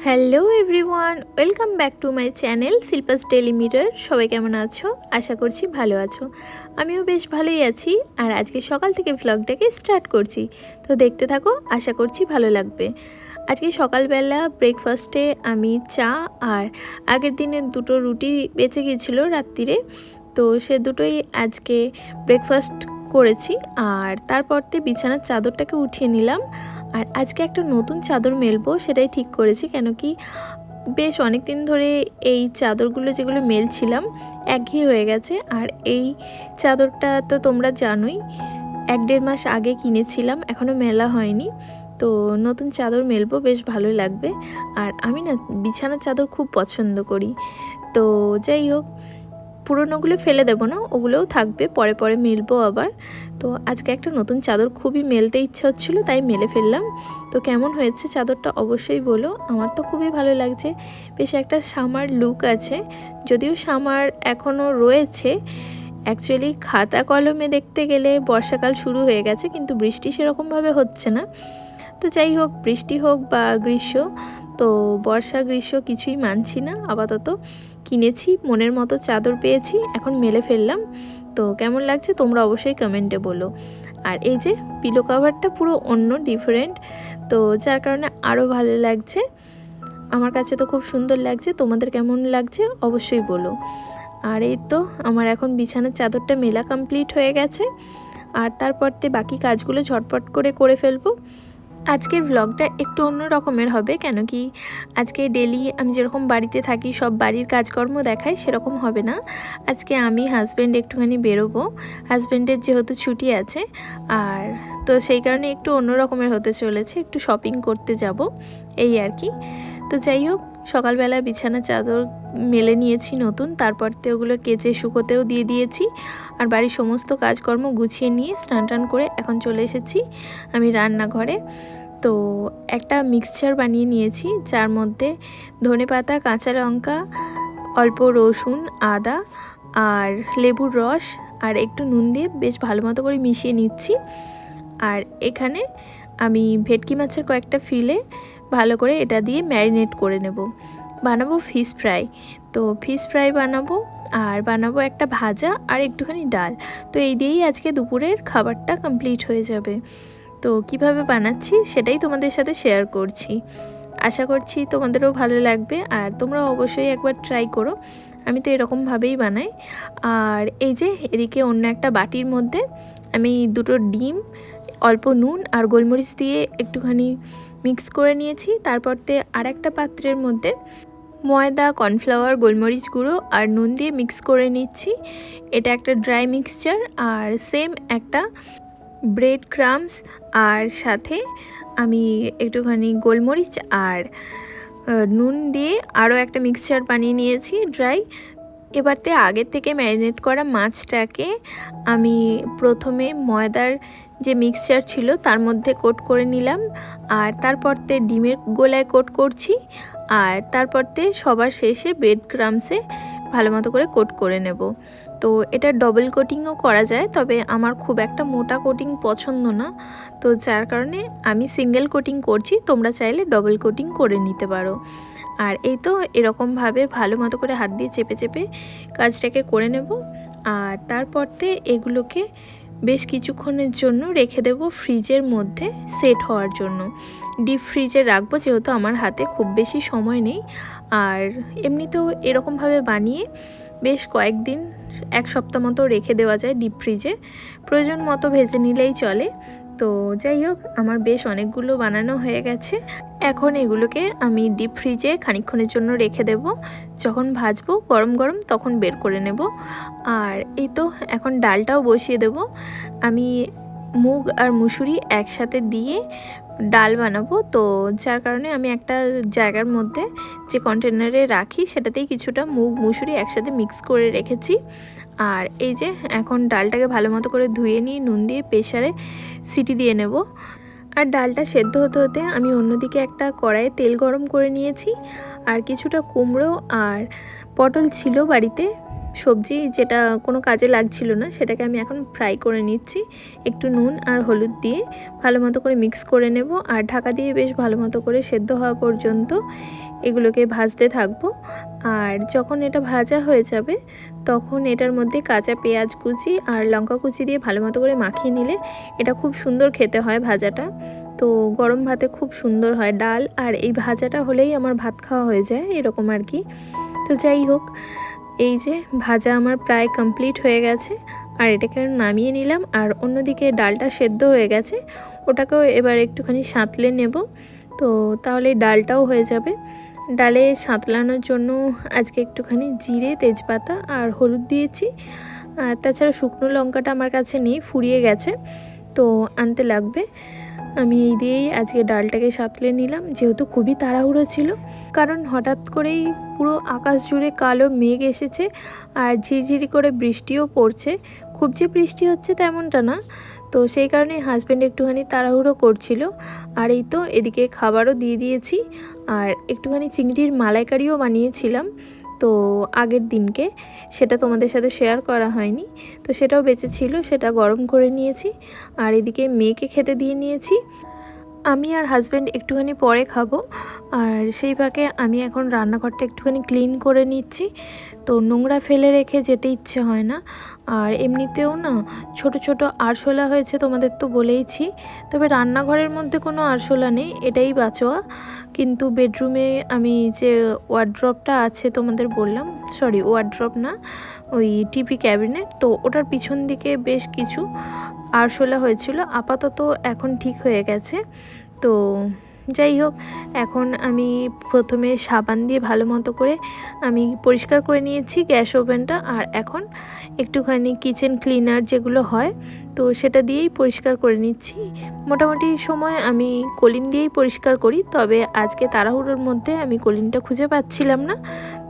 Hello everyone, welcome back to my channel Shilpa's daily mirror. সবাই কেমন আছো? আশা করছি ভালো আছো। আমিও বেশ ভালোই আছি। আর আজকে সকাল থেকে ভ্লগটাকে স্টার্ট করছি, তো দেখতে থাকো, আশা করছি ভালো লাগবে। আজকে সকালবেলা ব্রেকফাস্টে আমি চা আর আগের দিনের দুটো রুটি বেঁচে গিয়েছিলো রাত্রিরে, তো সে দুটোই আজকে ব্রেকফাস্ট করেছি। আর তারপরতে বিছানার চাদরটাকে উঠিয়ে নিলাম। আর আজকে একটা নতুন চাদর মেলবো, সেটাই ঠিক করেছি। কেন কি বেশ অনেক দিন ধরে এই চাদরগুলো যেগুলো মেলছিলাম একঘেয়ে হয়ে গেছে। আর এই চাদরটা তো তোমরা জানোই 1-1.5 মাস আগে কিনেছিলাম, এখনও মেলা হয়নি। তো নতুন চাদর মেলবো, বেশ ভালোই লাগবে। আর আমি না বিছানার চাদর খুব পছন্দ করি। তো যাই হোক, পুরনোগুলো ফেলে দেবো না, ওগুলোও থাকবে, পরে পরে মেলবো আবার। তো আজকে একটা নতুন চাদর খুবই মেলতে ইচ্ছে হচ্ছিলো, তাই মেলে ফেললাম। তো কেমন হয়েছে চাদরটা অবশ্যই বলো, আমার তো খুবই ভালো লাগছে। বেশ একটা সামার লুক আছে, যদিও সামার এখনও রয়েছে। অ্যাকচুয়ালি খাতা কলমে দেখতে গেলে বর্ষাকাল শুরু হয়ে গেছে, কিন্তু বৃষ্টি সেরকমভাবে হচ্ছে না। তো যাই হোক, বৃষ্টি হোক বা গ্রীষ্ম, তো বর্ষা গ্রীষ্ম কিছুই মানছি না। আপাতত কিনেছি, মনের মতো চাদর পেয়েছি, এখন মেলে ফেললাম। তো কেমন লাগছে তোমরা অবশ্যই কমেন্টে বলো। আর এই যে পিলো কভারটা পুরো অন্য ডিফারেন্ট, তো যার কারণে আরও ভালো লাগছে। আমার কাছে তো খুব সুন্দর লাগছে, তোমাদের কেমন লাগছে অবশ্যই বলো। আর এই তো আমার এখন বিছানার চাদরটা মেলা কমপ্লিট হয়ে গেছে। আর তারপরতে বাকি কাজগুলো ঝটপট করে ফেলবো। আজকের ভ্লগটা একটু অন্য রকমের হবে, কেন কি আজকে ডেলি আমি যেরকম বাড়িতে থাকি সব বাড়ির কাজকর্ম দেখাই, সেরকম হবে না। আজকে আমি হাজব্যান্ড একটুখানি বেরোবো, হাজব্যান্ডের যেহেতু ছুটি আছে। আর তো সেই কারণে একটু অন্য রকমের হতে চলেছে, একটু শপিং করতে যাব এই আর কি। তো যাই হোক, সকালবেলা বিছানা চাদর মেলে নিয়েছি নতুন, তারপরতে ওগুলো কেচে শুকোতেও দিয়ে দিয়েছি। আর বাড়ির সমস্ত কাজকর্ম গুছিয়ে নিয়ে স্নান টান করে এখন চলে এসেছি আমি রান্নাঘরে। তো একটা মিক্সচার বানিয়ে নিয়েছি, যার মধ্যে ধনেপাতা, কাঁচা লঙ্কা, অল্প রসুন, আদা আর লেবুর রস আর একটু নুন দিয়ে বেশ ভালো মতো করে মিশিয়ে নিচ্ছি। আর এখানে আমি ভেটকি মাছের কয়েকটা ফিলে ভালো করে এটা দিয়ে ম্যারিনেট করে নেব। বানাবো ফিশ ফ্রাই, তো ফিশ ফ্রাই বানাবো। আর বানাবো একটা ভাজা আর একটুখানি ডাল। তো এই দিয়েই আজকে দুপুরের খাবারটা কমপ্লিট হয়ে যাবে। তো কিভাবে বানাচ্ছি সেটাই তোমাদের সাথে শেয়ার করছি, আশা করছি তোমাদেরও ভালো লাগবে। আর তোমরা অবশ্যই একবার ট্রাই করো, আমি তো এরকমভাবেই বানাই। আর এই যে এদিকে অন্য একটা বাটির মধ্যে আমি দুটো ডিম, অল্প নুন আর গোলমরিচ দিয়ে একটুখানি মিক্স করে নিয়েছি। তারপরতে আর একটা পাত্রের মধ্যে ময়দা, কর্নফ্লাওয়ার, গোলমরিচ গুঁড়ো আর নুন দিয়ে মিক্স করে নিচ্ছি। এটা একটা ড্রাই মিক্সচার। আর সেম একটা ব্রেড ক্রামস আর সাথে আমি একটুখানি গোলমরিচ আর নুন দিয়ে আরও একটা মিক্সচার বানিয়ে নিয়েছি ড্রাই। এবারতে আগের থেকে ম্যারিনেট করা মাছটাকে আমি প্রথমে ময়দার যে মিক্সচার ছিল তার মধ্যে কোট করে নিলাম। আর তারপরতে ডিমের গোলায় কোট করছি। আর তারপরতে সবার শেষে ব্রেড ক্রামসে ভালো মতো করে কোট করে নেব। তো এটা ডবল কোটিংও করা যায়, তবে আমার খুব একটা মোটা কোটিং পছন্দ না, তো যার কারণে আমি সিঙ্গেল কোটিং করছি। তোমরা চাইলে ডবল কোটিং করে নিতে পারো। আর এই তো এরকমভাবে ভালো মতো করে হাত দিয়ে চেপে চেপে কাজটাকে করে নেব। আর তারপরতে এগুলোকে বেশ কিছুক্ষণের জন্য রেখে দেব ফ্রিজের মধ্যে সেট হওয়ার জন্য। ডিপ ফ্রিজে রাখবো, যেহেতু আমার হাতে খুব বেশি সময় নেই। আর এমনিতেও এরকমভাবে বানিয়ে বেশ কয়েকদিন, 1 সপ্তাহ মতো রেখে দেওয়া যায় ডিপ ফ্রিজে, প্রয়োজন মতো ভেজে নিলেই চলে। তো যাই হোক, আমার বেশ অনেকগুলো বানানো হয়ে গেছে। এখন এগুলোকে আমি ডিপ ফ্রিজে খানিকক্ষণের জন্য রেখে দেব, যখন ভাজবো গরম গরম তখন বের করে নেব। আর এই তো এখন ডালটাও বসিয়ে দেব। আমি মুগ আর মুসুরি একসাথে দিয়ে ডাল বানাবো, তো যার কারণে আমি একটা জায়গার মধ্যে যে কন্টেনারে রাখি সেটাতেই কিছুটা মুগ মুসুরি একসাথে মিক্স করে রেখেছি। আর এই যে এখন ডালটাকে ভালো মতো করে ধুয়ে নিয়ে নুন দিয়ে প্রেসারে সিটি দিয়ে নেব। আর ডালটা সেদ্ধ হতে হতে আমি অন্যদিকে একটা কড়াইয়ে তেল গরম করে নিয়েছি। আর কিছুটা কুমড়ো আর পটল ছিল বাড়িতে, সবজি যেটা কোনো কাজে লাগছিল না সেটাকে আমি এখন ফ্রাই করে নিচ্ছি একটু নুন আর হলুদ দিয়ে ভালো মতো করে মিক্স করে নেব আর ঢাকা দিয়ে বেশ ভালো মতো করে সেদ্ধ হওয়া পর্যন্ত এগুলোকে ভাজতে থাকবো। আর যখন এটা ভাজা হয়ে যাবে তখন এটার মধ্যে কাঁচা পেঁয়াজ কুচি আর লঙ্কা কুচি দিয়ে ভালো মতো করে মাখিয়ে নিলে এটা খুব সুন্দর খেতে হয় ভাজাটা। তো গরম ভাতে খুব সুন্দর হয়, ডাল আর এই ভাজাটা হলেই আমার ভাত খাওয়া হয়ে যায় এরকম আর কি। তো যাই হোক, এই যে ভাজা আমার প্রায় কমপ্লিট হয়ে গেছে আর এটাকে নামিয়ে নিলাম। আর অন্যদিকে ডালটা সেদ্ধ হয়ে গেছে, ওটাকেও এবার একটুখানি সাঁতলে নেব, তো তাহলে ডালটাও হয়ে যাবে। ডালে সাঁতলানোর জন্য আজকে একটুখানি জিরে, তেজপাতা আর হলুদ দিয়েছি। আর তাছাড়া শুকনো লঙ্কাটা আমার কাছে নেই, ফুরিয়ে গেছে, তো আনতে লাগবে। আমি এই দিয়েই আজকে ডালটাকে সাঁতলে নিলাম, যেহেতু খুবই তাড়াহুড়ো ছিল, কারণ হঠাৎ করেই পুরো আকাশ জুড়ে কালো মেঘ এসেছে আর ঝিরঝিরি করে বৃষ্টিও পড়ছে। খুব যে বৃষ্টি হচ্ছে তেমনটা না, তো সেই কারণে হাজব্যান্ড একটুখানি তাড়াহুড়ো করছিল। আর এই তো এদিকে খাবারও দিয়ে দিয়েছি আর একটুখানি চিংড়ির মালাইকারিও বানিয়েছিলাম তো আগের দিনকে, সেটা তোমাদের সাথে শেয়ার করা হয়নি, তো সেটাও বেঁচে ছিল, সেটা গরম করে নিয়েছি। আর এদিকে মেয়েকে খেতে দিয়ে নিয়েছি, আমি আর হাজব্যান্ড একটুখানি পরে খাবো। আর সেই ফাঁকে আমি এখন রান্নাঘরটা একটুখানি ক্লিন করে নিচ্ছি, তো নোংরা ফেলে রেখে যেতে ইচ্ছে হয় না। আর এমনিতেও না ছোট ছোট আরশোলা হয়েছে, তোমাদের তো বলেইছি, তবে রান্নাঘরের মধ্যে কোনো আরশোলা নেই, এটাই বাঁচোয়া। কিন্তু বেডরুমে আমি যে ওয়ার্ড্রপটা আছে তোমাদের বললাম, সরি ওয়ার্ড্রপ না, ওই টিভি ক্যাবিনেট, তো ওটার পিছন দিকে বেশ কিছু আরশোলা হয়েছিল, আপাতত এখন ঠিক হয়ে গেছে। তো যাই হোক, এখন আমি প্রথমে সাবান দিয়ে ভালো মতো করে আমি পরিষ্কার করে নিয়েছি গ্যাস ওভেনটা, আর এখন একটুখানি কিচেন ক্লিনার যেগুলো হয় তো সেটা দিয়েই পরিষ্কার করে নিচ্ছি। মোটামুটি সময় আমি কলিন দিয়েই পরিষ্কার করি, তবে আজকে তাড়াহুড়োর মধ্যে আমি কলিনটা খুঁজে পাচ্ছিলাম না,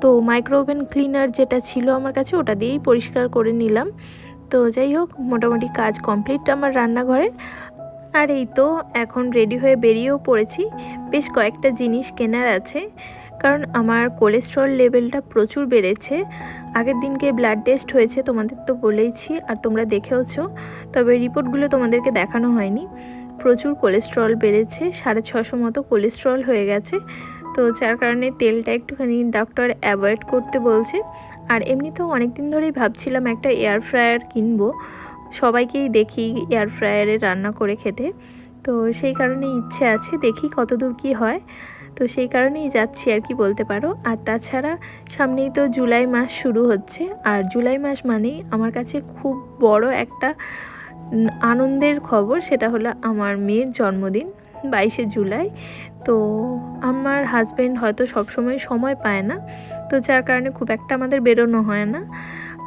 তো মাইক্রো ওভেন ক্লিনার যেটা ছিল আমার কাছে ওটা দিয়েই পরিষ্কার করে নিলাম। তো যাই হোক, মোটামুটি কাজ কমপ্লিট আমার রান্নাঘরের। আর এই তো এখন রেডি হয়ে বেরিয়েও পড়েছি, বেশ কয়েকটা জিনিস কেনার আছে, কারণ আমার কোলেস্ট্রল লেভেলটা প্রচুর বেড়েছে। আগের দিনকে ব্লাড টেস্ট হয়েছে, তোমাদের তো বলেইছি আর তোমরা দেখেওছো, তবে রিপোর্টগুলো তোমাদেরকে দেখানো হয়নি। প্রচুর কোলেস্ট্রল বেড়েছে, 650 মতো কোলেস্ট্রল হয়ে গেছে, তো যার কারণে তেলটা একটুখানি ডক্টর অ্যাভয়েড করতে বলছে। আর এমনিতেও অনেক দিন ধরেই ভাবছিলাম একটা এয়ার ফ্রায়ার কিনবো, সবাইকেই দেখি এয়ার ফ্রায়ারে রান্না করে খেতে, তো সেই কারণে ইচ্ছে আছে, দেখি কতদূর কি হয়, তো সেই কারণেই যাচ্ছি আর কি বলতে পারো। আর তাছাড়া সামনেই তো জুলাই মাস শুরু হচ্ছে, আর জুলাই মাস মানেই আমার কাছে খুব বড় একটা আনন্দের খবর, সেটা হলো আমার মেয়ের জন্মদিন 22শে জুলাই। তো আমার হাজব্যান্ড হয়তো সবসময় সময় পায় না, তো যার কারণে খুব একটা আমাদের বেরোনো হয় না।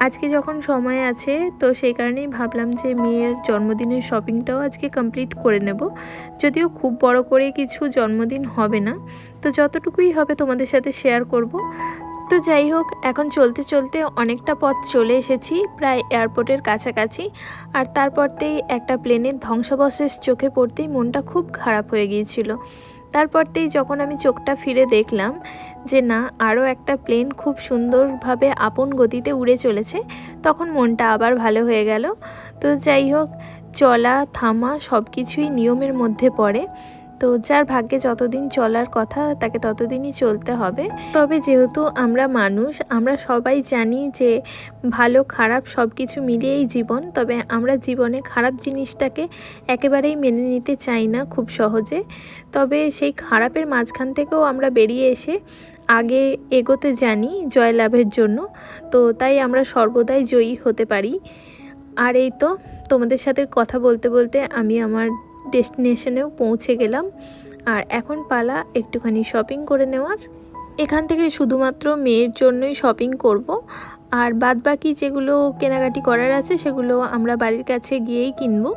আজকে যখন সময় আছে তো সেই কারণেই ভাবলাম যে মেয়ের জন্মদিনের শপিংটাও আজকে কমপ্লিট করে নেব, যদিও খুব বড় করে কিছু জন্মদিন হবে না, তো যতটুকুই হবে তোমাদের সাথে শেয়ার করব। তো যাই হোক, এখন চলতে চলতে অনেকটা পথ চলে এসেছি, প্রায় এয়ারপোর্টের কাছাকাছি। আর তারপরতেই একটা প্লেনের ধ্বংসাবশেষ চোখে পড়তেই মনটা খুব খারাপ হয়ে গিয়েছিল। তারপরতেই যখন আমি চোখটা ফিরে দেখলাম যে না, আরও একটা প্লেন খুব সুন্দরভাবে আপন গতিতে উড়ে চলেছে, তখন মনটা আবার ভালো হয়ে গেল। তো যাই হোক, চলা থামা সব কিছুই নিয়মের মধ্যে পড়ে, তো যার ভাগ্যে যতদিন চলার কথা তাকে ততদিনই চলতে হবে। তবে যেহেতু আমরা মানুষ, আমরা সবাই জানি যে ভালো খারাপ সব কিছু মিলিয়েই জীবন, তবে আমরা জীবনে খারাপ জিনিসটাকে একেবারেই মেনে নিতে চাই না খুব সহজে। তবে সেই খারাপের মাঝখান থেকেও আমরা বেরিয়ে এসে আগে এগোতে জানি জয়লাভের জন্য, তো তাই আমরা সর্বদাই জয়ী হতে পারি। আর এই তো তোমাদের সাথে কথা বলতে বলতে আমি আমার ডেস্টিনেশনেও পৌঁছে গেলাম, আর এখন পালা একটুখানি শপিং করে নেওয়ার। এখান থেকে শুধুমাত্র মেয়ের জন্যই শপিং করব, আর বাদবাকি যেগুলো কেনাকাটি করার আছে সেগুলো আমরা বাড়ির কাছে গিয়েই কিনবো।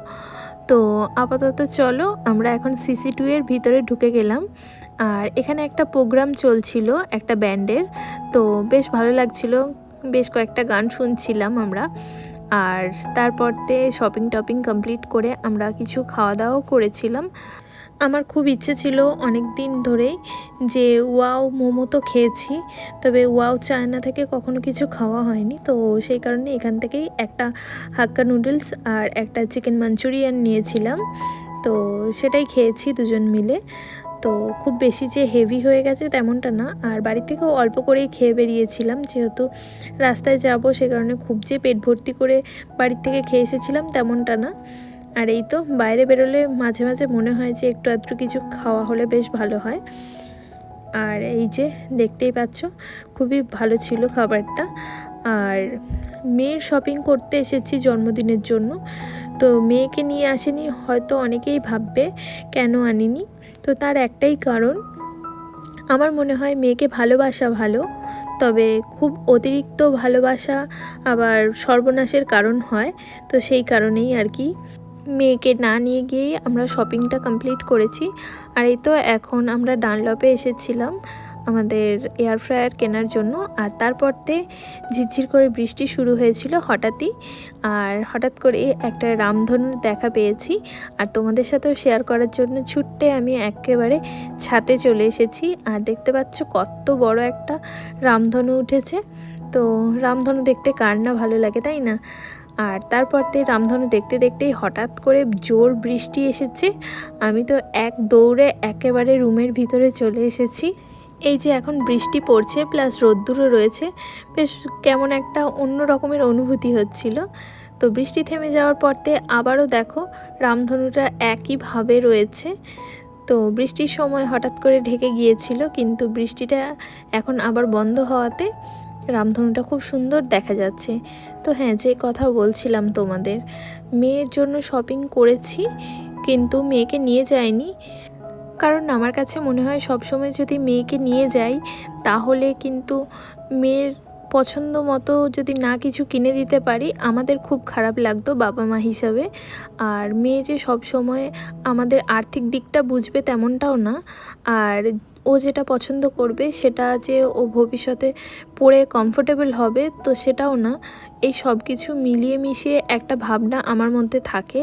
তো আপাতত চলো আমরা এখন CC2 এর ভিতরে ঢুকে গেলাম। আর এখানে একটা প্রোগ্রাম চলছিল একটা ব্যান্ডের, তো বেশ ভালো লাগছিল, বেশ কয়েকটা গান শুনছিলাম আমরা। আর তারপরতে শপিং টপিং কমপ্লিট করে আমরা কিছু খাওয়া দাওয়াও করেছিলাম। আমার খুব ইচ্ছে ছিল অনেক দিন ধরেই যে ওয়াও মোমো তো খেয়েছি, তবে ওয়াও চায়না থেকে কখনো কিছু খাওয়া হয়নি। তো সেই কারণে এখান থেকেই একটা হাক্কা নুডলস আর একটা চিকেন মাঞ্চুরিয়ান নিয়েছিলাম। তো সেটাই খেয়েছি দুজন মিলে। তো খুব বেশি যে হেভি হয়ে গেছে তেমনটা না, আর বাড়ি থেকেও অল্প করেই খেয়ে বেরিয়েছিলাম, যেহেতু রাস্তায় যাব সে কারণে খুব যে পেট ভর্তি করে বাড়ির থেকে খেয়ে এসেছিলাম তেমনটা না। আর এই তো বাইরে বেরোলে মাঝে মাঝে মনে হয় যে একটু আধটু কিছু খাওয়া হলে বেশ ভালো হয়। আর এই যে দেখতেই পাচ্ছ খুবই ভালো ছিল খাবারটা। আর মেয়ের শপিং করতে এসেছি জন্মদিনের জন্য। তো মেয়েকে নিয়ে আসেনি হয়তো অনেকেই ভাববে কেন আনিনি, তো তার একটাই কারণ, আমার মনে হয় মেয়েকে ভালোবাসা ভালো, তবে খুব অতিরিক্ত ভালোবাসা আবার সর্বনাশের কারণ হয়। তো সেই কারণেই আর কি মেয়েকে না নিয়ে গিয়েই আমরা শপিংটা কমপ্লিট করেছি। আর এই তো এখন আমরা ডানলপে এসেছিলাম আমাদের এয়ার ফ্রায়ার কেনার জন্য। আর তারপরতে ঝিরঝির করে বৃষ্টি শুরু হয়েছিল হঠাৎই, আর হঠাৎ করে একটা রামধনুর দেখা পেয়েছি। আর তোমাদের সাথেও শেয়ার করার জন্য ছুট্টে আমি একেবারে ছাদে চলে এসেছি। আর দেখতে পাচ্ছ কত বড় একটা রামধনু উঠেছে। তো রামধনু দেখতে কার না ভালো লাগে, তাই না? আর তারপর রামধনু দেখতে দেখতেই হঠাৎ করে জোর বৃষ্টি এসেছে। আমি তো এক দৌড়ে একেবারে রুমের ভিতরে চলে এসেছি। এই যে এখন বৃষ্টি পড়ছে প্লাস রোদ্দুরও রয়েছে, বেশ কেমন একটা অন্য রকমের অনুভূতি হচ্ছিল। তো বৃষ্টি থেমে যাওয়ার পরতে আবারও দেখো রামধনুটা একইভাবে রয়েছে। তো বৃষ্টির সময় হঠাৎ করে ঢেকে গিয়েছিল, কিন্তু বৃষ্টিটা এখন আবার বন্ধ হওয়াতে রামধনুটা খুব সুন্দর দেখা যাচ্ছে। তো হ্যাঁ, যে কথা বলছিলাম তোমাদের, মেয়ের জন্য শপিং করেছি কিন্তু মেয়েকে নিয়ে যাইনি, কারণ আমার কাছে মনে হয় সবসময় যদি মেয়েকে নিয়ে যাই তাহলে কিন্তু মেয়ের পছন্দ মতো যদি না কিছু কিনে দিতে পারি আমাদের খুব খারাপ লাগতো বাবা মা হিসাবে। আর মেয়ে যে সব সময় আমাদের আর্থিক দিকটা বুঝবে তেমনটাও না, আর ও যেটা পছন্দ করবে সেটা যে ও ভবিষ্যতে পরে কমফোর্টেবল হবে তো সেটাও না। এই সব কিছু মিলিয়ে মিশিয়ে একটা ভাবনা আমার মধ্যে থাকে।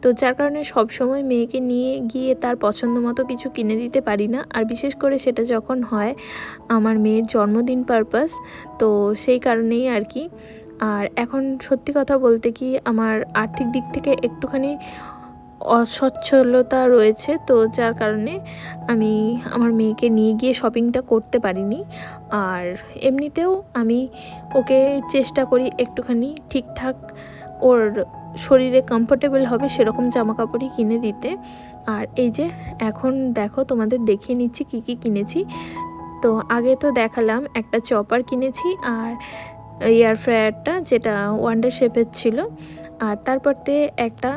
তো যার কারণে সব সময় মেয়েকে নিয়ে গিয়ে তার পছন্দ মতো কিছু কিনে দিতে পারি না, আর বিশেষ করে সেটা যখন হয় আমার মেয়ের জন্মদিন পারপাস, তো সেই কারণেই আর কি। আর এখন সত্যি কথা বলতে কি আমার আর্থিক দিক থেকে একটুখানি অসচ্ছলতা রয়েছে, তো যার কারণে আমি আমার মেয়েকে নিয়ে গিয়ে শপিংটা করতে পারিনি। আর এমনিতেও আমি ওকে চেষ্টা করি একটুখানি ঠিকঠাক ওর শরীরে কমফোর্টেবল হবে সেরকম জামা কাপড়ই কিনে দিতে। আর এই যে এখন দেখো তোমাদের দেখিয়ে নিচ্ছি কি কি কিনেছি। তো আগে তো দেখালাম একটা চপার কিনেছি আর এয়ার ফ্রায়ারটা যেটা ওয়ান্ডার শেপের ছিল। আর তারপরতে একটা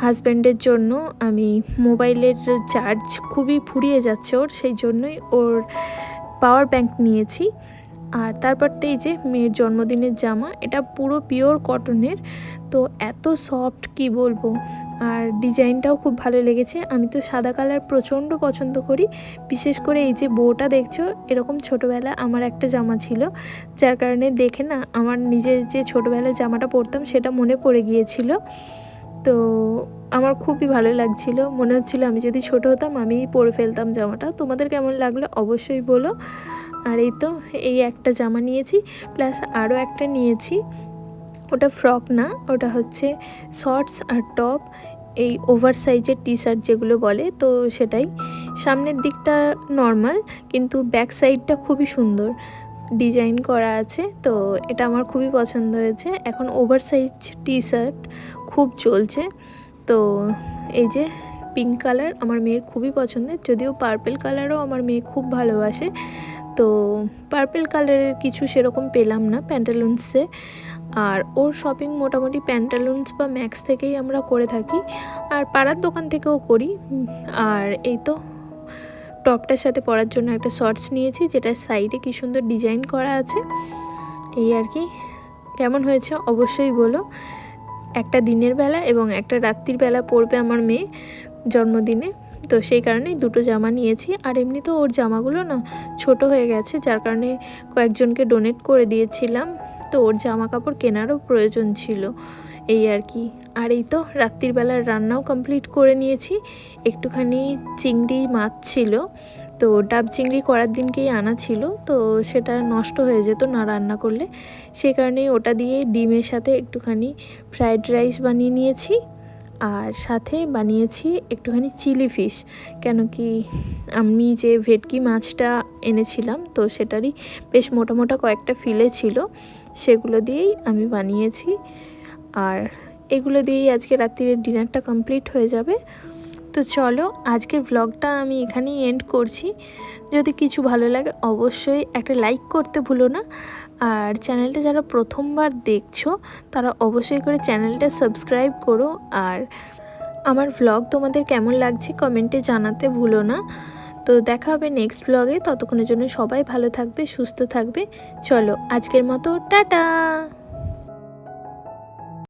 হাজব্যান্ডের জন্য আমি মোবাইলের চার্জ খুবই ফুরিয়ে যাচ্ছে ওর, সেই জন্যই ওর পাওয়ার ব্যাংক নিয়েছি। আর তারপরতে এই যে মেয়ের জন্মদিনের জামা, এটা পুরো পিওর কটনের, তো এত সফট কি বলবো। আর ডিজাইনটাও খুব ভালো লেগেছে। আমি তো সাদা কালার প্রচণ্ড পছন্দ করি, বিশেষ করে এই যে বউটা দেখছো এরকম ছোটোবেলা আমার একটা জামা ছিল, যার কারণে দেখে না আমার নিজের যে ছোটোবেলায় জামাটা পরতাম সেটা মনে পড়ে গিয়েছিল। তো আমার খুবই ভালো লাগছিল, মনে হচ্ছিল আমি যদি ছোট হতাম আমিই পরে ফেলতাম জামাটা। তোমাদের কেমন লাগলো অবশ্যই বলো। আর এই তো এই একটা জামা নিয়েছি, প্লাস আরও একটা নিয়েছি, ওটা ফ্রক না, ওটা হচ্ছে শর্টস আর টপ, এই ওভার সাইজের টি শার্ট যেগুলো বলে, তো সেটাই। সামনের দিকটা নর্মাল কিন্তু ব্যাক সাইডটা খুবই সুন্দর ডিজাইন করা আছে, তো এটা আমার খুবই পছন্দ হয়েছে। এখন ওভার সাইজ টি শার্ট খুব চলছে। তো এই যে পিঙ্ক কালার আমার মেয়ের খুবই পছন্দের, যদিও পার্পেল কালারও আমার মেয়ে খুব ভালোবাসে। তো পার্পেল কালারের কিছু সেরকম পেলাম না প্যান্টালুন্সে। আর ওর শপিং মোটামুটি প্যান্টালুন্স বা ম্যাক্স থেকেই আমরা করে থাকি, আর পাড়ার দোকান থেকেও করি। আর এই তো টপটার সাথে পরার জন্য একটা শর্টস নিয়েছি, যেটা সাইডে কি সুন্দর ডিজাইন করা আছে। এই আর কি, কেমন হয়েছে অবশ্যই বলো। একটা দিনের বেলা এবং একটা রাত্রির বেলা পরবে আমার মেয়ে জন্মদিনে, তো সেই কারণেই দুটো জামা নিয়েছি। আর এমনি তো ওর জামাগুলো না ছোট হয়ে গেছে, যার কারণে কয়েকজনকে ডোনেট করে দিয়েছিলাম, তো ওর জামা কাপড় কেনারও প্রয়োজন ছিল এই আর কি। আর এই তো রাত্রির বেলার রান্নাও কমপ্লিট করে নিয়েছি। একটুখানি চিংড়ি মাছ ছিল, তো ডাব চিংড়ি করার দিনকেই আনা ছিল, তো সেটা নষ্ট হয়ে যেত না রান্না করলে, সেই কারণে ওটা দিয়ে ডিমের সাথে একটুখানি ফ্রাইড রাইস বানিয়ে নিয়েছি। আর সাথে বানিয়েছি একটুখানি চিলি ফিশ, কেন কি আমি যে ভেটকি মাছটা এনেছিলাম তো সেটারই বেশ মোটা মোটা কয়েকটা ফিলে ছিল, সেগুলো দিয়েই আমি বানিয়েছি। আর এগুলো দিয়েই আজকে রাত্রির ডিনারটা কমপ্লিট হয়ে যাবে। তো চলো আজকের ব্লগটা আমি এখানেই এন্ড করছি। যদি কিছু ভালো লাগে অবশ্যই একটা লাইক করতে ভুলো না, আর চ্যানেলটা যারা প্রথমবার দেখছো তারা অবশ্যই করে চ্যানেলটা সাবস্ক্রাইব করো। আর আমার ব্লগ তোমাদের কেমন লাগছে কমেন্টে জানাতে ভুলো না। তো দেখা হবে নেক্সট ব্লগে, ততক্ষণের জন্য সবাই ভালো থাকবে, সুস্থ থাকবে। চলো আজকের মতো টাটা।